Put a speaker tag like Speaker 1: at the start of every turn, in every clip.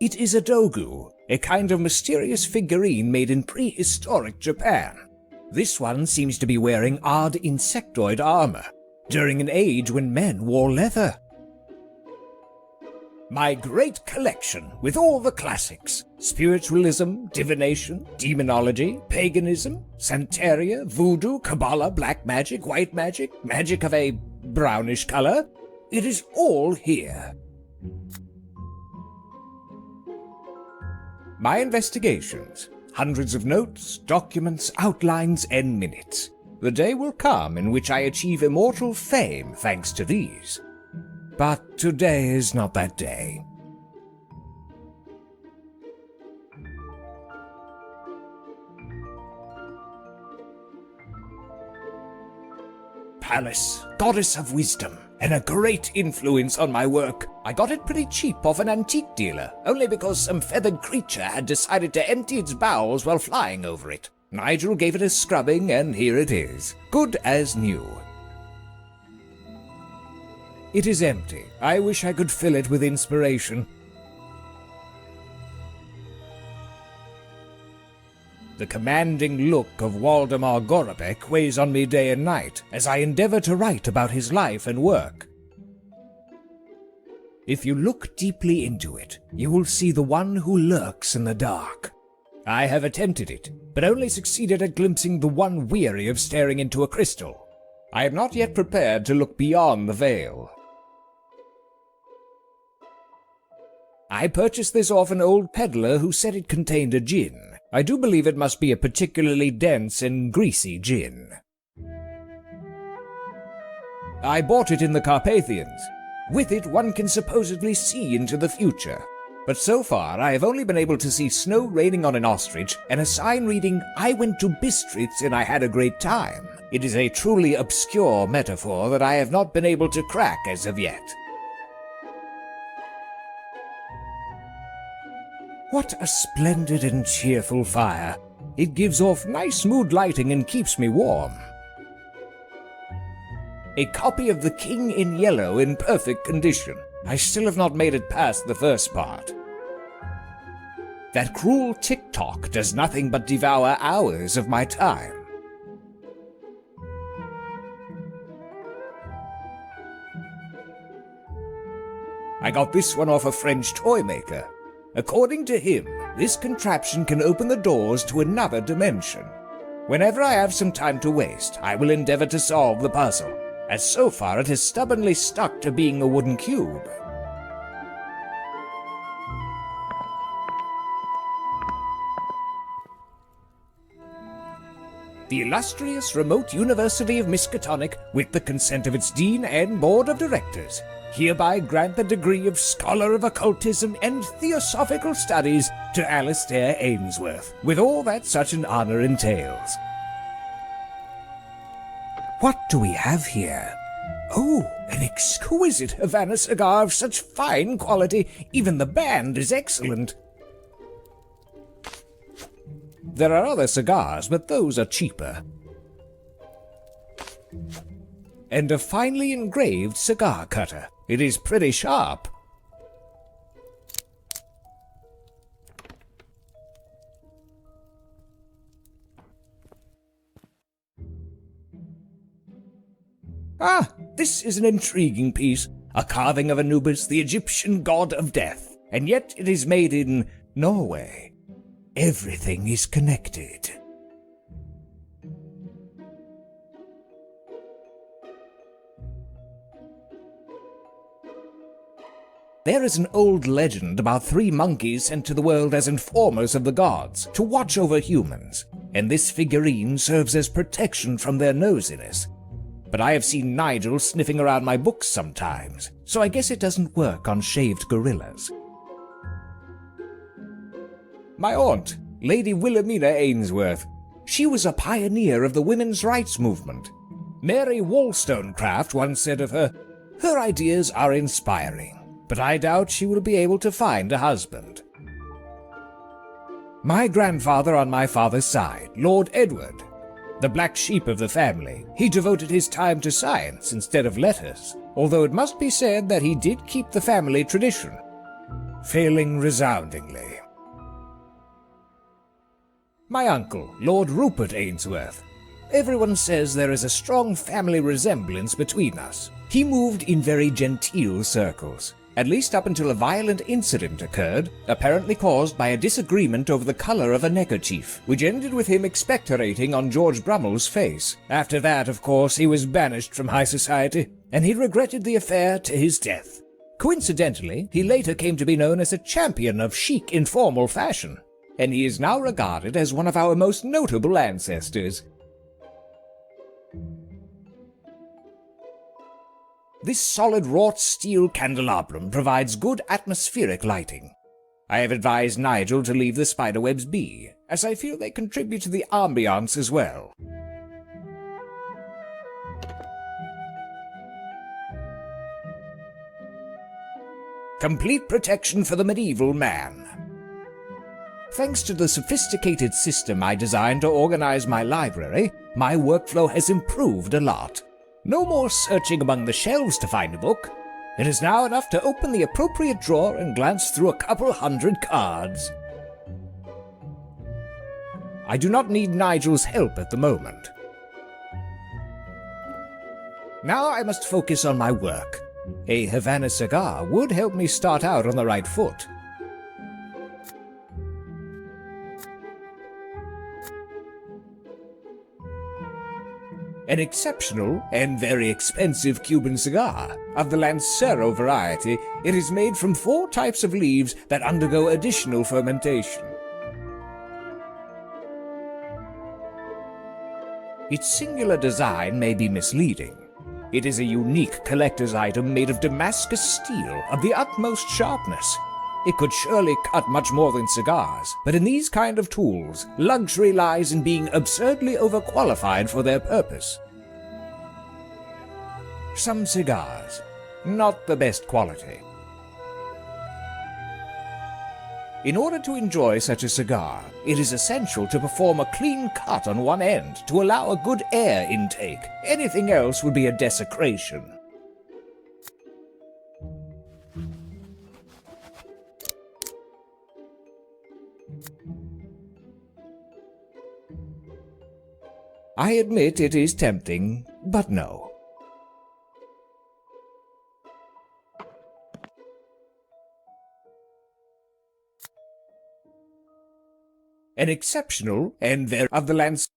Speaker 1: It is a dogu, a kind of mysterious figurine made in prehistoric Japan. This one seems to be wearing odd insectoid armor, during an age when men wore leather. My great collection with all the classics: spiritualism, divination, demonology, paganism, Santeria, voodoo, Kabbalah, black magic, white magic, magic of a brownish color. It is all here. My investigations, hundreds of notes, documents, outlines, and minutes. The day will come in which I achieve immortal fame thanks to these. But today is not that day. Pallas, goddess of wisdom, and a great influence on my work. I got it pretty cheap off an antique dealer, only because some feathered creature had decided to empty its bowels while flying over it. Nigel gave it a scrubbing, and here it is, good as new. It is empty. I wish I could fill it with inspiration. The commanding look of Waldemar Gorobek weighs on me day and night as I endeavor to write about his life and work. If you look deeply into it, you will see the one who lurks in the dark. I have attempted it, but only succeeded at glimpsing the one weary of staring into a crystal. I am not yet prepared to look beyond the veil. I purchased this off an old peddler who said it contained a gin. I do believe it must be a particularly dense and greasy gin. I bought it in the Carpathians. With it one can supposedly see into the future. But so far I have only been able to see snow raining on an ostrich and a sign reading, "I went to Bistritz and I had a great time." It is a truly obscure metaphor that I have not been able to crack as of yet. What a splendid and cheerful fire. It gives off nice mood lighting and keeps me warm. A copy of The King in Yellow in perfect condition. I still have not made it past the first part. That cruel TikTok does nothing but devour hours of my time. I got this one off a French toy maker. According to him, this contraption can open the doors to another dimension. Whenever I have some time to waste, I will endeavor to solve the puzzle, as so far it has stubbornly stuck to being a wooden cube. The illustrious remote University of Miskatonic, with the consent of its dean and board of directors, hereby grant the degree of Scholar of Occultism and Theosophical Studies to Alastair Ainsworth, with all that such an honor entails. What do we have here? Oh, an exquisite Havana cigar of such fine quality, even the band is excellent. There are other cigars, but those are cheaper. And a finely engraved cigar cutter. It is pretty sharp. Ah, this is an intriguing piece. A carving of Anubis, the Egyptian god of death. And yet it is made in Norway. Everything is connected. There is an old legend about 3 monkeys sent to the world as informers of the gods to watch over humans, and this figurine serves as protection from their nosiness. But I have seen Nigel sniffing around my books sometimes, so I guess it doesn't work on shaved gorillas. My aunt, Lady Wilhelmina Ainsworth. She was a pioneer of the women's rights movement. Mary Wollstonecraft once said of her, "Her ideas are inspiring, but I doubt she will be able to find a husband." My grandfather on my father's side, Lord Edward, the black sheep of the family, he devoted his time to science instead of letters, although it must be said that he did keep the family tradition. failing resoundingly. My uncle, Lord Rupert Ainsworth. Everyone says there is a strong family resemblance between us. He moved in very genteel circles, at least up until a violent incident occurred, apparently caused by a disagreement over the colour of a neckerchief, which ended with him expectorating on George Brummel's face. After that, of course, he was banished from high society, and he regretted the affair to his death. Coincidentally, he later came to be known as a champion of chic informal fashion, and he is now regarded as one of our most notable ancestors. This solid wrought steel candelabrum provides good atmospheric lighting. I have advised Nigel to leave the spiderwebs be, as I feel they contribute to the ambiance as well. Complete protection for the medieval man. Thanks to the sophisticated system I designed to organize my library, my workflow has improved a lot. No more searching among the shelves to find a book. It is now enough to open the appropriate drawer and glance through a couple hundred cards. I do not need Nigel's help at the moment. Now I must focus on my work. A Havana cigar would help me start out on the right foot. An exceptional and very expensive Cuban cigar. Of the Lancero variety, it is made from 4 types of leaves that undergo additional fermentation. Its singular design may be misleading. It is a unique collector's item made of Damascus steel of the utmost sharpness. It could surely cut much more than cigars, but in these kind of tools, luxury lies in being absurdly overqualified for their purpose. Some cigars, not the best quality. In order to enjoy such a cigar, it is essential to perform a clean cut on one end to allow a good air intake. Anything else would be a desecration. I admit it is tempting, but no. An exceptional and very of the lands.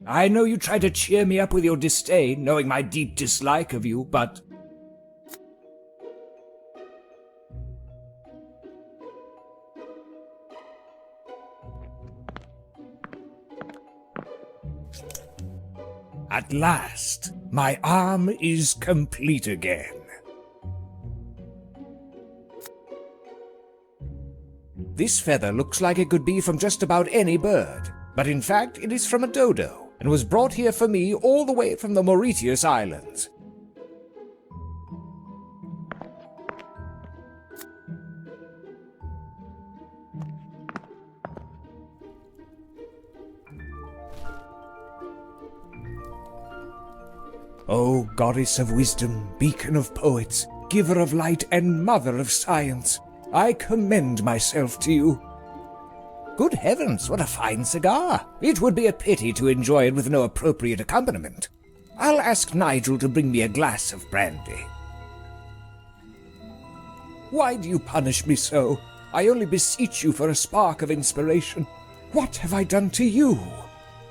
Speaker 1: I know you try to cheer me up with your disdain, knowing my deep dislike of you, but at last, my arm is complete again. This feather looks like it could be from just about any bird, but in fact it is from a dodo, and was brought here for me all the way from the Mauritius Islands. O goddess of wisdom, beacon of poets, giver of light and mother of science, I commend myself to you. Good heavens, what a fine cigar! It would be a pity to enjoy it with no appropriate accompaniment. I'll ask Nigel to bring me a glass of brandy. Why do you punish me so? I only beseech you for a spark of inspiration. What have I done to you?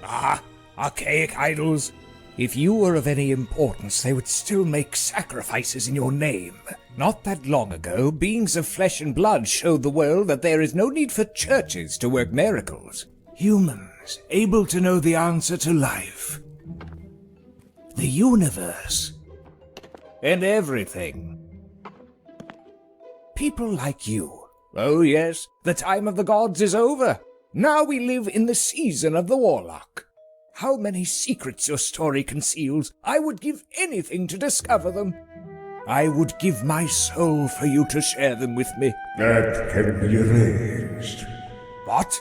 Speaker 1: Ah, archaic idols! If you were of any importance, they would still make sacrifices in your name. Not that long ago, beings of flesh and blood showed the world that there is no need for churches to work miracles. Humans, able to know the answer to life, the universe, and everything. People like you. Oh yes, the time of the gods is over. Now we live in the season of the Warlock. How many secrets your story conceals! I would give anything to discover them. I would give my soul for you to share them with me.
Speaker 2: That can be arranged.
Speaker 1: What?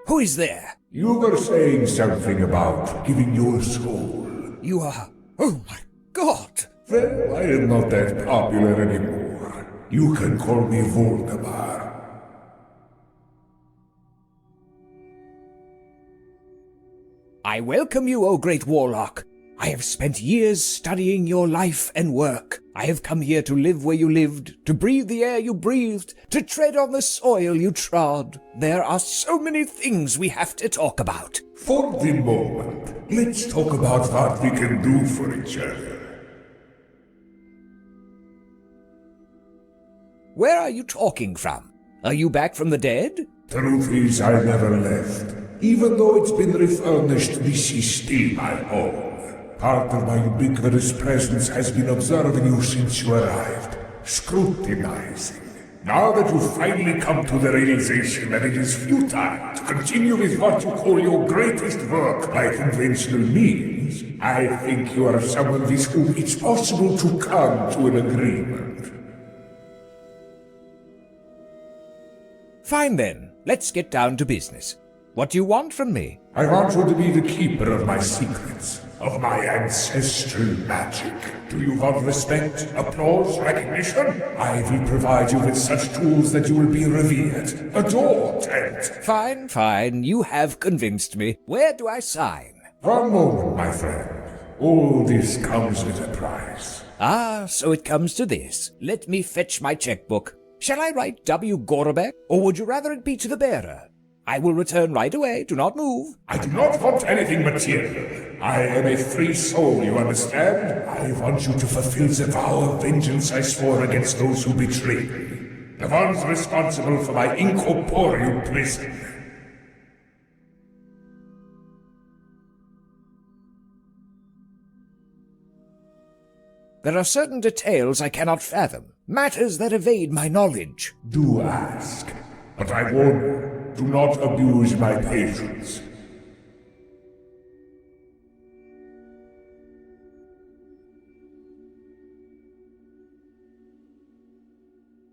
Speaker 1: Who is there?
Speaker 2: You were saying something about giving your soul.
Speaker 1: You are... Oh my God!
Speaker 2: Well, I am not that popular anymore. You can call me Voldemort.
Speaker 1: I welcome you, O great Warlock. I have spent years studying your life and work. I have come here to live where you lived, to breathe the air you breathed, to tread on the soil you trod. There are so many things we have to talk about.
Speaker 2: For the moment, let's talk about what we can do for each other.
Speaker 1: Where are you talking from? Are you back from the dead?
Speaker 2: Truth is, I never left. Even though it's been refurnished, this is still my home. Part of my ubiquitous presence has been observing you since you arrived, scrutinizing. Now that you've finally come to the realization that it is futile to continue with what you call your greatest work by conventional means, I think you are someone with whom it's possible to come to an agreement.
Speaker 1: Fine then, let's get down to business. What do you want from me?
Speaker 2: I want you to be the keeper of my secrets, of my ancestral magic. Do you want respect, applause, recognition? I will provide you with such tools that you will be revered, adored, and...
Speaker 1: Fine, you have convinced me. Where do I sign?
Speaker 2: One moment, my friend. All this comes with a price.
Speaker 1: Ah, so it comes to this. Let me fetch my checkbook. Shall I write W. Gorobek, or would you rather it be to the bearer? I will return right away, do not move.
Speaker 2: I do not want anything material. I am a free soul, you understand? I want you to fulfill the vow of vengeance I swore against those who betrayed me. The ones responsible for my incorporeal prison.
Speaker 1: There are certain details I cannot fathom, matters that evade my knowledge.
Speaker 2: Do ask, but I warn you. Do not abuse my patience.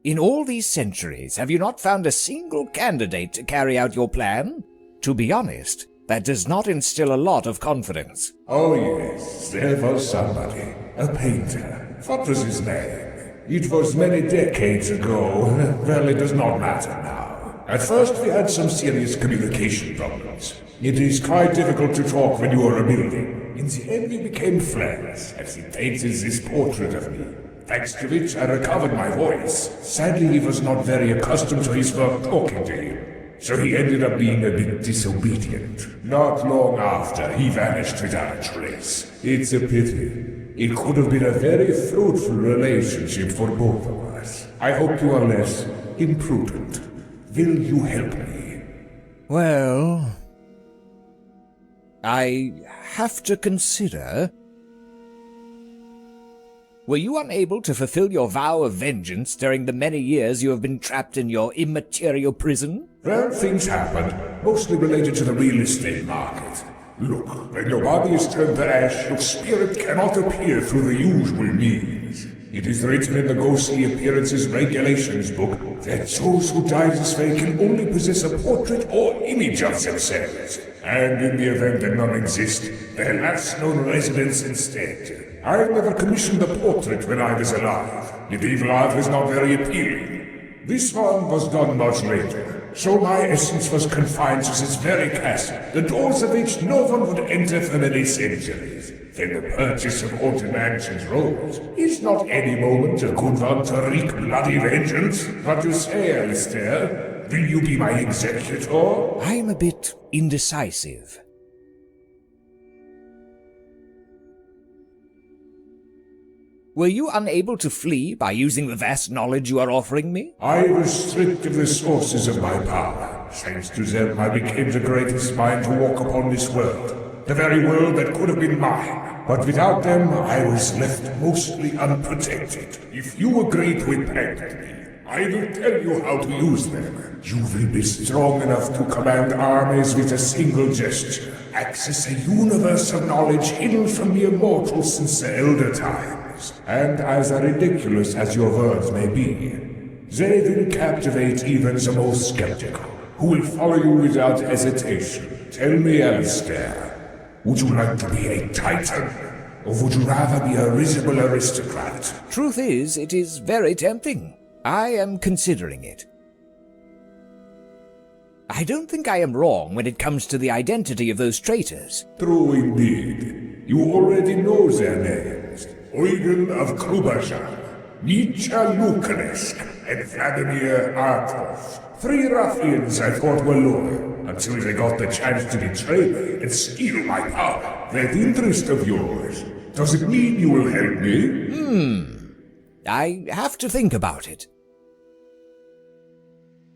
Speaker 1: In all these centuries, have you not found a single candidate to carry out your plan? To be honest, that does not instill a lot of confidence.
Speaker 2: Oh yes, there was somebody. A painter. What was his name? It was many decades ago. Well, it does not matter now. At first we had some serious communication problems. It is quite difficult to talk when you are a building. In the end we became friends, as he painted this portrait of me. Thanks to which I recovered my voice. Sadly he was not very accustomed to his work talking to him, so he ended up being a bit disobedient. Not long after, he vanished without a trace. It's a pity. It could have been a very fruitful relationship for both of us. I hope you are less imprudent. Will you help me?
Speaker 1: Well, I have to consider. Were you unable to fulfill your vow of vengeance during the many years you have been trapped in your immaterial prison?
Speaker 2: Well, things happened, mostly related to the real estate market. Look, when your body is turned to ash, your spirit cannot appear through the usual means. It is written in the Ghostly Appearances Regulations book that those who die this way can only possess a portrait or image of themselves. And in the event that none exist, their last known residence instead. I never commissioned a portrait when I was alive. Medieval art was not very appealing. This one was done much later, so my essence was confined to this very castle, the doors of which no one would enter for many centuries. Then the purchase of Haunted Mansion's robes is not any moment a good one to wreak bloody vengeance. What you say, Alistair? Will you be my executor?
Speaker 1: I'm a bit indecisive. Were you unable to flee by using the vast knowledge you are offering me?
Speaker 2: I was stripped of the sources of my power. Thanks to them, I became the greatest mind to walk upon this world. The very world that could have been mine. But without them, I was left mostly unprotected. If you agree to impregnate me, I will tell you how to use them. You will be strong enough to command armies with a single gesture. Access a universe of knowledge hidden from the immortals since the Elder Times. And as ridiculous as your words may be, they will captivate even the most skeptical, who will follow you without hesitation. Tell me, Alistair, would you like to be a titan, or would you rather be a risible aristocrat?
Speaker 1: Truth is, it is very tempting. I am considering it. I don't think I am wrong when it comes to the identity of those traitors.
Speaker 2: True indeed. You already know their names. Eugen of Kruberjan, Nietzsche Lukanesk, and Vladimir Arkov. 3 ruffians I thought were loyal, until they got the chance to betray me and steal my power. That interest of yours, does it mean you will help me?
Speaker 1: I have to think about it.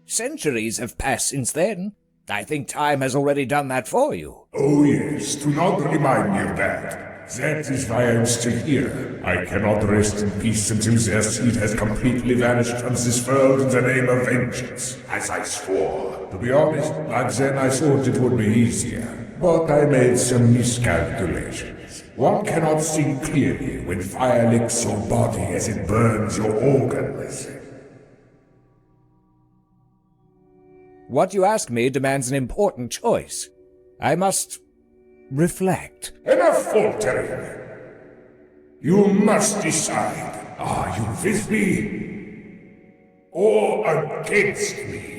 Speaker 1: Centuries have passed since then. I think time has already done that for you.
Speaker 2: Oh yes, do not remind me of that. That is why I am still here. I cannot rest in peace until their seed has completely vanished from this world in the name of vengeance, as I swore. To be honest, back then I thought it would be easier, but I made some miscalculations. One cannot see clearly when fire licks your body as it burns your organs.
Speaker 1: What you ask me demands an important choice. I must reflect.
Speaker 2: Enough faltering! You must decide. Are you with me or against me?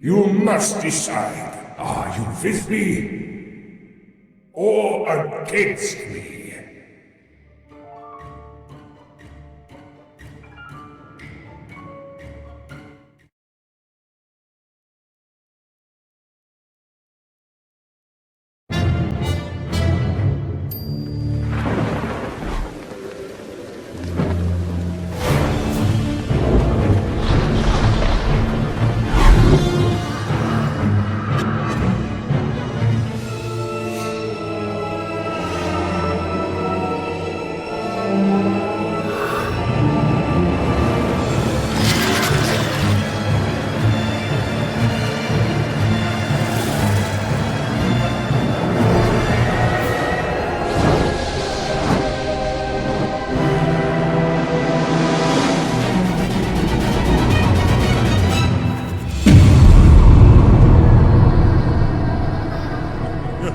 Speaker 2: You must decide. Are you with me or against me?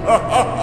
Speaker 2: Ha ha!